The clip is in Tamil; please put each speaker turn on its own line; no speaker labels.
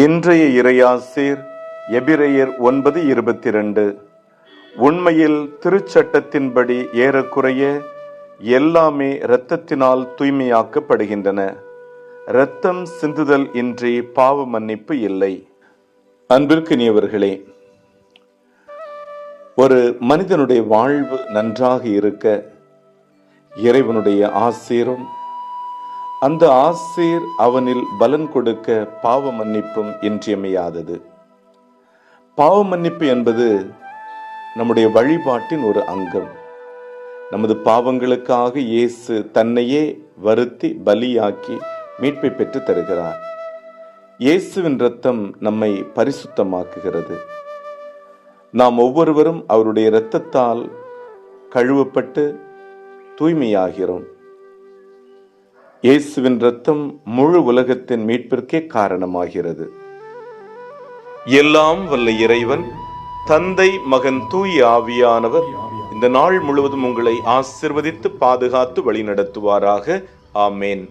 இன்றைய இறையாசிர் எபிரெயர் 9:22. உண்மையில் திருச்சட்டத்தின்படி ஏறக்குறைய எல்லாமே இரத்தத்தினால் தூய்மையாக்கப்படுகின்றன. இரத்தம் சிந்துதல் இன்றி பாவ மன்னிப்பு இல்லை. அன்பிற்கினியவர்களே, ஒரு மனிதனுடைய வாழ்வு நன்றாக இருக்க இறைவனுடைய ஆசீரும் அந்த ஆசீர் அவனில் பலன் கொடுக்க பாவ மன்னிப்பும் இன்றியமையாதது. பாவ மன்னிப்பு என்பது நம்முடைய வழிபாட்டின் ஒரு அங்கம். நமது பாவங்களுக்காக இயேசு தன்னையே வருத்தி பலியாக்கி மீட்பை பெற்று தருகிறார். இயேசுவின் இரத்தம் நம்மை பரிசுத்தமாக்குகிறது. நாம் ஒவ்வொருவரும் அவருடைய இரத்தத்தால் கழுவப்பட்டு தூய்மையாகிறோம். இயேசுவின் இரத்தம் முழு உலகத்தின் மீட்பிற்கே காரணமாகிறது. எல்லாம் வல்ல இறைவன், தந்தை, மகன், தூய ஆவியானவர் இந்த நாள் முழுவதும் உங்களை ஆசீர்வதித்து பாதுகாத்து வழி நடத்துவாராக. ஆமேன்.